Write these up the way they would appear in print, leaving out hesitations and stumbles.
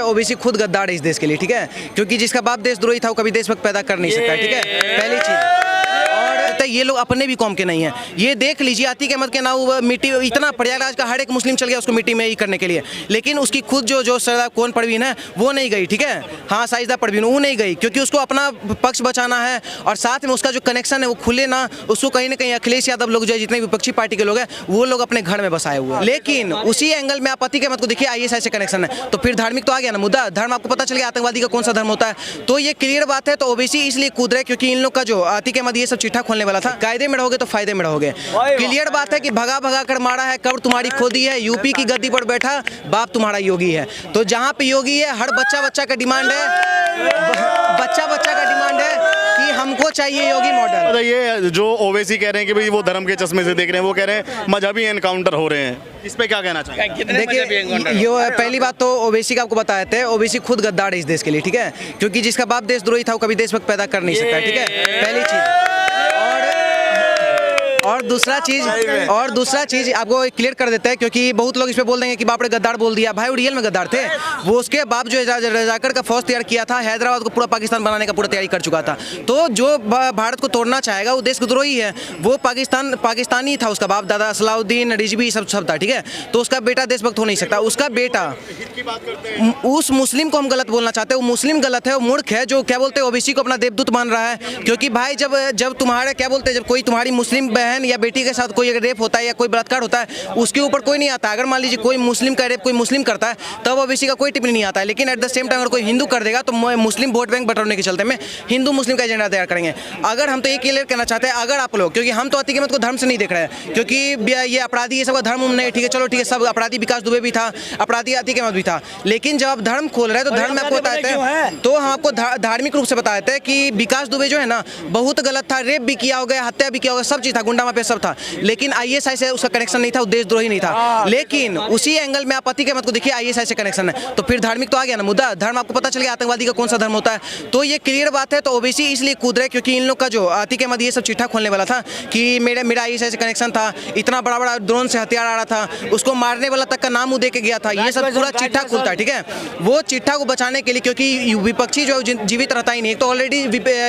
OBC खुद गद्दार है इस देश के लिए, ठीक है, क्योंकि जिसका बाप देशद्रोही था वो कभी देशभक्त पैदा कर नहीं सकता, ठीक है, पहली चीज। और ये लोग अपने भी कौम के नहीं हैं। ये देख लीजिए अतीक अहमद के नाम मिट्टी इतना प्रयागराज का हर एक मुस्लिम चल गया उसको मिट्टी में ही करने के लिए, लेकिन उसकी खुद जो सरदार कौन परवीन है वो नहीं गई, ठीक है, हाँ साजिदा परवीन वो नहीं गई, क्योंकि उसको अपना पक्ष बचाना है और साथ में उसका जो कनेक्शन है वो खुले ना, उसको कहीं ना कहीं अखिलेश यादव लोग जो है जितने विपक्षी पार्टी के लोग हैं वो लोग अपने घर में बसाए हुए हैं। लेकिन उसी एंगल में आप अतीक अहमद को देखिए ISI से कनेक्शन है, तो फिर धार्मिक तो आ गया ना मुद्दा, धर्म आपको पता चल गया आतंकवादी का कौन सा धर्म होता है, तो ये क्लियर बात है। तो ओबीसी इसलिए कूद रहे क्योंकि इन लोग का जो अतीक अहमद ये सब चिट्ठा खोलने वाला था, कायदे में रहोगे तो फायदे में रहोगे। क्लियर बात है कि भगा भगा कर मारा है, कब्र तुम्हारी खोदी है, यूपी की गद्दी पर बैठा बाप तुम्हारा योगी है। तो जहाँ पे योगी है हर बच्चा का डिमांड है, बच्चा का डिमांड है कि हमको चाहिए योगी मॉडल। ये जो ओवैसी कह रहे हैं कि भाई वो धर्म के चश्मे से देख रहे हैं, वो कह रहे हैं मजहबी एनकाउंटर हो रहे हैं, इस पे क्या कहना चाहिए? देखिए ये पहली बात तो ओबीसी का आपको बताए थे, ओबीसी खुद गद्दार है इस देश के लिए, ठीक है, क्योंकि जिसका बाप देशद्रोही था वो कभी देशभक्त पैदा कर नहीं सकता, ठीक है, पहली चीज। और दूसरा चीज आपको क्लियर कर देते हैं, क्योंकि बहुत लोग इस पे बोल देंगे कि बाप रे गद्दार बोल दिया, भाई वो रियल में गद्दार थे। वो उसके बाप जो रजाकर का फौज तैयार किया था, हैदराबाद को पूरा पाकिस्तान बनाने का पूरा तैयारी कर चुका था। तो जो भारत को तोड़ना चाहेगा वो देशद्रोही है, वो पाकिस्तानी था, उसका बाप दादा असलाउद्दीन रिजवी सब था, ठीक है, तो उसका बेटा देशभक्त हो नहीं सकता। उसका बेटा उस मुस्लिम को हम गलत बोलना चाहते हैं, वो मुस्लिम गलत है, वो मूर्ख है जो क्या बोलते हैं ओबीसी को अपना देवदूत मान रहा है। क्योंकि भाई जब तुम्हारे क्या बोलते हैं, जब कोई तुम्हारी मुस्लिम बहन या बेटी के साथ कोई अगर रेप होता है या कोई बलात्कार होता है उसके ऊपर कोई नहीं आता। अगर मान लीजिए कोई मुस्लिम का रेप कोई मुस्लिम करता है तब ओबीसी का कोई टिप्पणी नहीं आता है, लेकिन एट द सेम टाइम अगर कोई हिंदू कर देगा तो मुस्लिम वोट बैंक बटोरने के चलते में हिंदू मुस्लिम का एजेंडा तैयार करेंगे। अगर हम तो ये क्लियर करना चाहते हैं, अगर आप लोग, क्योंकि हम तो अतीक अहमद को धर्म से नहीं देख रहे हैं, क्योंकि ये अपराधी ये सब धर्म नहीं, ठीक है, चलो ठीक है, सब अपराधी विकास दुबे भी था, अपराधी अतीक अहमद भी था, लेकिन जब आप धर्म खोल रहे हैं तो धर्म में आपको बताते हैं, तो हम आपको धार्मिक रूप से बताते हैं कि विकास दुबे जो है ना बहुत गलत था, रेप भी किया हो गया, हत्या भी किया होगा, सब चीज था, गुंडा माफिया सब था, लेकिन ISI से उसका कनेक्शन नहीं था, देशद्रोही नहीं था। लेकिन उसी एंगल में आप अतीक अहमद को देखिए ISI से कनेक्शन है, तो फिर धार्मिक तो आ गया ना मुद्दा, धर्म आपको पता चल गया आतंकवादी का कौन सा धर्म होता है। तो ये क्लियर बात है। तो ओबीसी इसलिए कूद रहे क्योंकि इन लोग का जो अतीक अहमद ये सब चिट्ठा खोलने वाला था कि मेरा ISI से कनेक्शन था, इतना बड़ा ड्रोन से हथियार आ रहा था, उसको मारने वाला तक का नाम दे के गया था, ये सब पूरा चिट्ठा खुलता है, ठीक है। वो चिट्ठा को बचाने के लिए, क्योंकि विपक्षी जो जीवित रहता ही नहीं, तो ऑलरेडी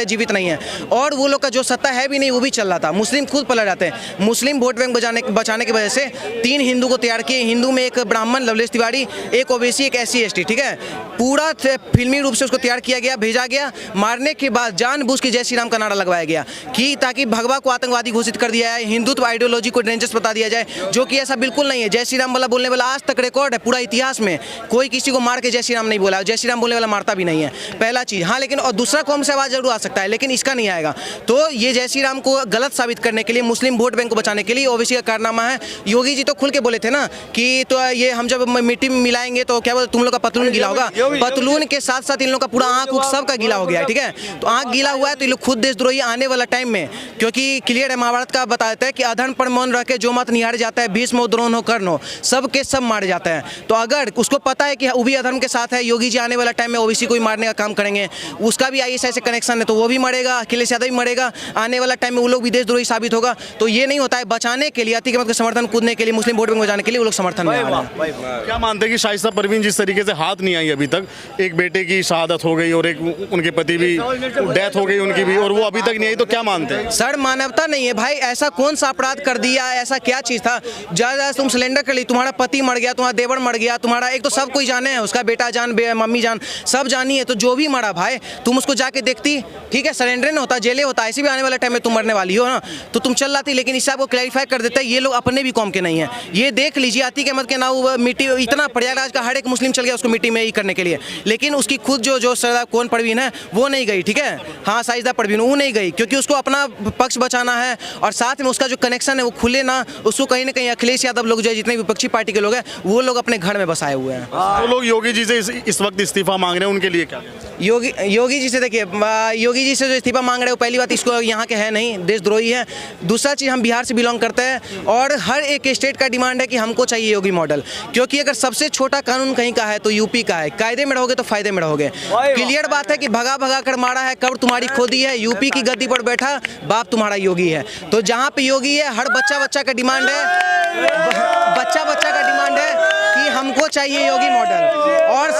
जीवित नहीं है, और वो लोग का जो सत्ता है भी नहीं वो भी चल रहा था, मुस्लिम खुद पलट जाते हैं। मुस्लिम वोट बैंक बचाने की वजह से 3 हिंदू को तैयार किए, हिंदू में एक ब्राह्मण लवलेश तिवारी, एक ओबीसी, एक SC ST, ठीक है, पूरा फिल्मी रूप से उसको तैयार किया गया, भेजा गया, मारने के बाद जानबूझ के जय श्री राम का नारा लगवाया गया कि ताकि भगवा को आतंकवादी घोषित कर दिया जाए, हिंदुत्व आइडियोलॉजी को डेंजरस बता दिया जाए, जो कि ऐसा बिल्कुल नहीं है। जय श्री राम वाला बोलने वाला आज तक रिकॉर्ड है पूरा इतिहास में, कोई किसी को मार के जय श्री राम नहीं बोला, जय श्री राम बोलने वाला मारता भी नहीं है, पहला चीज। हाँ, लेकिन और दूसरा कौम से आवाज जरूर आ सकता है, लेकिन इसका नहीं आएगा। तो ये जय श्री राम को गलत साबित करने के लिए, मुस्लिम वोट बैंक को बचाने के लिए ओबीसी का कारनामा है। योगी जी तो खुल के बोले थे ना कि तो ये हम जब मिट्टी में मिलाएंगे तो क्या बोलते तुम लोग का पतलून गीला होगा, पतलून के साथ साथ इन लोग का पूरा आंख उख सबका गीला हो गया है, ठीक है, तो आंख गीला हुआ है, तो ये लोग खुद देशद्रोही आने वाला टाइम में, क्योंकि क्लियर है महाभारत का बताते हैं कि अधर्म पर मौन रह के जो मत निहार जाता है, भीष्म द्रोण हो कर्ण हो, सब के सब मारे जाते हैं। तो अगर उसको पता है कि वो भी अधर्म के साथ है, योगी जी आने वाला टाइम में ओबीसी को ही मारने का काम करेंगे, उसका भी ISI से कनेक्शन है, तो वो भी मरेगा, अखिलेश यादव भी मरेगा, आने वाला टाइम में वो लोग भी देशद्रोही साबित होगा। तो ये नहीं होता है, बचाने के लिए अतीक अहमद का समर्थन कूदने के लिए, मुस्लिम वोट बैंक बचाने के लिए वो लोग समर्थन में आ रहे हैं। क्या मानते हैं कि शाइस्ता परवीन जिस तरीके से हाथ नहीं आई अभी तक, एक बेटे की शहादत हो गई और एक उनके पति भी डेथ हो गई उनकी भी, और वो अभी तक नहीं आई, तो क्या मानते हैं? सर मानवता नहीं है भाई, ऐसा कौन सा अपराध कर दिया, ऐसा क्या चीज था, ज्यादा तुम सिलेंडर कर ली, तुम्हारा पति मर गया, तुम्हारा देवर मर गया, तुम्हारा एक तो सब कोई जाने है, उसका बेटा जान, मम्मी जान, सब जानी है, तो जो भी मरा भाई तुम उसको जाके देखती, ठीक है, सरेंडर नहीं होता, जेले होता, ऐसे भी आने वाले टाइम में तुम मरने वाली हो ना, तो तुम चल लाती। लेकिन इससे आपको क्लैरिफाई कर देते हैं ये लोग अपने भी कौम के नहीं है। ये देख लीजिए अतीक अहमद के नाम मिट्टी इतना प्रयागराज का हर एक मुस्लिम चल गया उसको मिट्टी में ही करने के लिए, लेकिन उसकी खुद जो सरदार कौन परवीन है वो नहीं गई, ठीक है, हाँ साजिदा परवीन वो नहीं गई, क्योंकि उसको अपना पक्ष बचाना है और साथ में उसका जो कनेक्शन है वो खुले ना, उसको कहीं ना कहीं अखिलेश यादव लोग जो है जितने विपक्षी पार्टी के लोग हैं वो लोग अपने घर में बसाए हुए हैं। वो लोग योगी जी से इस वक्त इस्तीफा मांग रहे हैं, उनके लिए क्या? योगी जी से देखिए, योगी जी से जो इस्तीफा मांग रहे हैं वो पहली बात इसको यहाँ के है नहीं, देशद्रोही है। दूसरा चीज़ हम बिहार से बिलोंग करते हैं और हर एक स्टेट का डिमांड है कि हमको चाहिए योगी मॉडल, क्योंकि अगर सबसे छोटा कानून कहीं का है तो यूपी का है, कायदे में रहोगे तो फायदे में रहोगे। क्लियर बात है कि भगा भगा कर मारा है, कब्र तुम्हारी खोदी है, यूपी की गद्दी पर बैठा बाप तुम्हारा योगी है। तो जहाँ पे योगी है हर बच्चा का डिमांड है, बच्चा का डिमांड है कि हमको चाहिए योगी मॉडल, और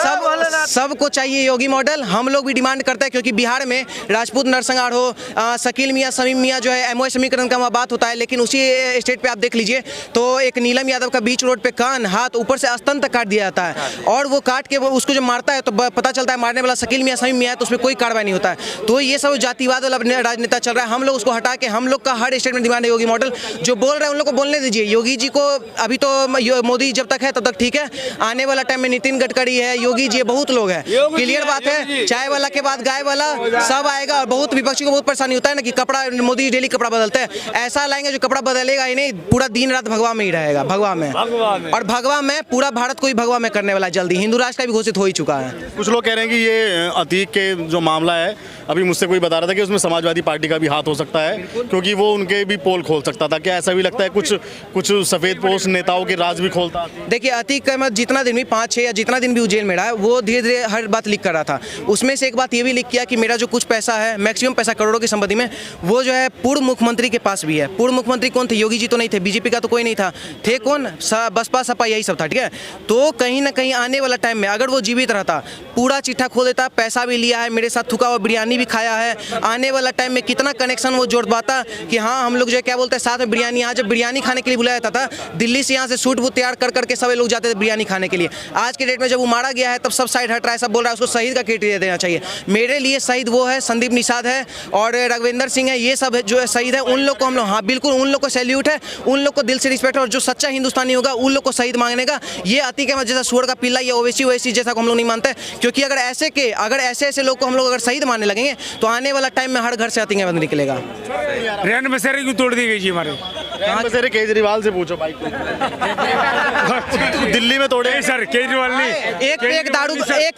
सबको चाहिए योगी मॉडल। हम लोग भी डिमांड करते हैं, क्योंकि बिहार में राजपूत नरसंहार हो, शकील मियाँ समीम मियाँ जो है एमओए समीकरण का वहाँ बात होता है, लेकिन उसी स्टेट पे आप देख लीजिए तो एक नीलम यादव का बीच रोड पे कान, हाथ, ऊपर से स्तन तक काट दिया जाता है, और वो काट के वो उसको जब मारता है तो पता चलता है मारने वाला शकील मियाँ समीम मियाँ है, तो उसमें कोई कार्रवाई नहीं होता है। तो ये सब जातिवाद वाला राजनेता चल रहा है। हम लोग उसको हटा के, हम लोग का हर स्टेट में डिमांड है योगी मॉडल। जो बोल रहे हैं उन लोग को बोलने दीजिए। योगी जी को अभी तो मोदी जब तक है तब तक ठीक है, आने वाला टाइम में नितिन गडकरी है, योगी जी, बहुत लोग हैं। क्लियर बात है, चाय वाला के बाद गाय वाला सब आएगा। और बहुत विपक्षी को बहुत परेशानी होता है ना कि कपड़ा, मोदी डेली कपड़ा बदलते हैं। ऐसा लाएंगे जो कपड़ा बदलेगा ही नहीं, पूरा दिन रात भगवा में ही रहेगा, भगवा में। और भगवा में पूरा भारत को ही भगवा में करने वाला है जल्दी। हिंदू राष्ट्र का भी घोषित हो ही चुका है। कुछ लोग कह रहे हैं कि ये अतीक के जो मामला है, अभी मुझसे कोई बता रहा था कि उसमें समाजवादी पार्टी का भी हाथ हो सकता है, क्योंकि वो उनके भी पोल खोल सकता था। क्या ऐसा भी लगता है कुछ सफेद पोस्ट नेताओं के राज भी खोलता? देखिए, अतीक अहमद जितना दिन भी 5-6 या जितना दिन भी जेल में रहा है, वो धीरे धीरे हर बात लीक कर रहा था। उसमें से एक बात ये भी लीक किया कि मेरा जो कुछ पैसा है, मैक्सिमम पैसा करोड़ों की संपत्ति में, वो जो है पूर्व मुख्यमंत्री के पास भी है। पूर्व मुख्यमंत्री कौन थे? योगी जी तो नहीं थे, बीजेपी का तो कोई नहीं था, थे कौन? बसपा सपा यही सब था, ठीक है। तो कहीं ना कहीं आने वाला टाइम में अगर वो जीवित रहता, पूरा चिट्ठा खोल देता, पैसा भी लिया है, मेरे साथ थूका हुआ बिरयानी भी खाया है, आने वाला टाइम में कितना कनेक्शन वो जोड़ पाता कि हाँ हम लोग जो है क्या बोलते हैं साथ में बिरयानी। आज जब बिरयानी खाने के लिए बुलाया जाता था, दिल्ली से यहाँ से सूट बूट तैयार कर करके सभी लोग जाते थे बिरयानी खाने के लिए। आज के डेट में जब वो मारा गया है तब सब साइड हट रहा है, सब बोल रहा है उसको शहीद का क्रेडिट देना चाहिए। मेरे लिए शहीद वो है, संदीप निषाद है और रघुवेंद्र सिंह है, ये सब जो है शहीद है। उन लोग को हम लोग, हाँ बिल्कुल उन लोग को सैल्यूट है, उन लोग को दिल से रिस्पेक्ट है। और जो सच्चा हिंदुस्तानी होगा उन लोग को शहीद मांगने का। ये अतीक अहमद जैसा सुअर का पिल्ला या ओवैसी जैसा को हम लोग नहीं मानते, क्योंकि अगर ऐसे लोग को हम लोग अगर शहीद मानने लगेंगे तो आने वाला टाइम में हर घर से अतीक अहमद निकलेगा। रेन बसेरे क्यों तोड़ दी गई जी हमारे? बसेरे केजरीवाल से पूछो भाई। दिल्ली में तोड़े सर, केजरीवाल नहीं। एक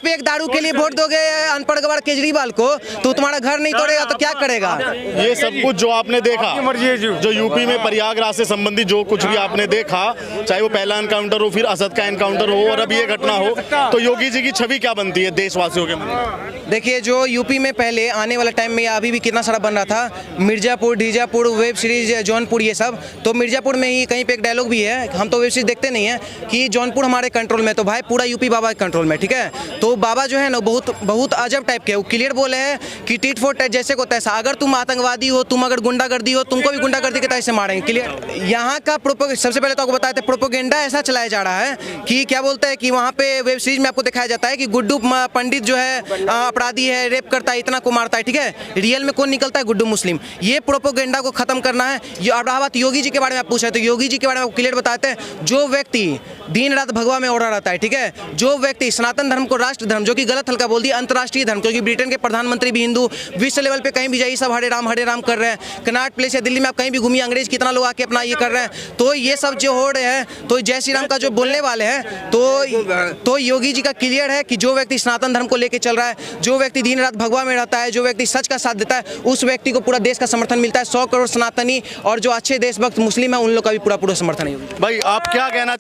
पेक दारू के लिए वोट दोगे अनपढ़ गवार केजरीवाल को, तो तुम्हारा घर नहीं तोड़ेगा तो क्या करेगा? ये सब कुछ जो आपने देखा, जो यूपी में प्रयागराज से संबंधित जो कुछ भी आपने देखा, चाहे वो पहला एनकाउंटर हो, फिर असद का एनकाउंटर हो और अब ये घटना हो, तो योगी जी की छवि क्या बनती है देशवासियों के मन में? देखिए, जो यूपी में पहले आने वाला टाइम में अभी भी कितना सारा बन रहा था, मिर्जापुर, ढीजापुर, वेब सीरीज, जौनपुर, ये सब। तो मिर्जापुर में ही कहीं पे एक डायलॉग भी है, हम तो वेब सीरीज देखते नहीं है, कि जौनपुर हमारे कंट्रोल में, तो भाई पूरा यूपी बाबा के कंट्रोल में, ठीक है। तो बाबा जो है ना बहुत अजब टाइप के, वो क्लियर बोले हैं कि टीट फॉर टैट जैसे को तैसा। अगर तुम आतंकवादी हो, तुम अगर गुंडागर्दी हो, तुमको भी गुंडागर्दी के तहत से मारेंगे। क्लियर। यहाँ का सबसे पहले तो आपको बताते हैं, प्रोपोगेंडा ऐसा चलाया जा रहा है कि क्या बोलते हैं कि वहाँ पे वेब सीरीज में आपको दिखाया जाता है कि गुड्डू पंडित जो है अपराधी है, रेप करता है, इतना को मारता है, ठीक है। रियल में कौन निकलता है? गुड्डू मुस्लिम। ये प्रोपोगेंडा को खत्म करना है। और रहा बात योगी जी के बारे में, आप पूछे तो योगी जी के बारे में आपको क्लियर बताते हैं। जो व्यक्ति दिन रात भगवा में ओढ़ा रहता है, ठीक है, जो व्यक्ति सनातन धर्म को राष्ट्र धर्म, जो कि गलत हल्का बोल दिया, अंतर्राष्ट्रीय धर्म, क्योंकि ब्रिटेन के प्रधानमंत्री भी हिंदू, विश्व लेवल पे कहीं भी जाइए सब हरे राम कर रहे हैं। कनाट प्लेस या दिल्ली में आप कहीं भी घूमिए, अंग्रेज कितना लोग आके अपना ये कर रहे हैं। तो ये सब जो हो रहे हैं, तो जय श्री राम का जो बोलने वाले हैं, तो योगी जी का क्लियर है कि जो व्यक्ति सनातन धर्म को लेकर चल रहा है, जो व्यक्ति दिन रात भगवा में रहता है, जो व्यक्ति सच का साथ देता है, उस व्यक्ति को पूरा देश का समर्थन मिलता है। 100 करोड़ सनातनी और जो अच्छे देशभक्त मुस्लिम है, उन लोग का भी पूरा समर्थन है। भाई आप क्या कहना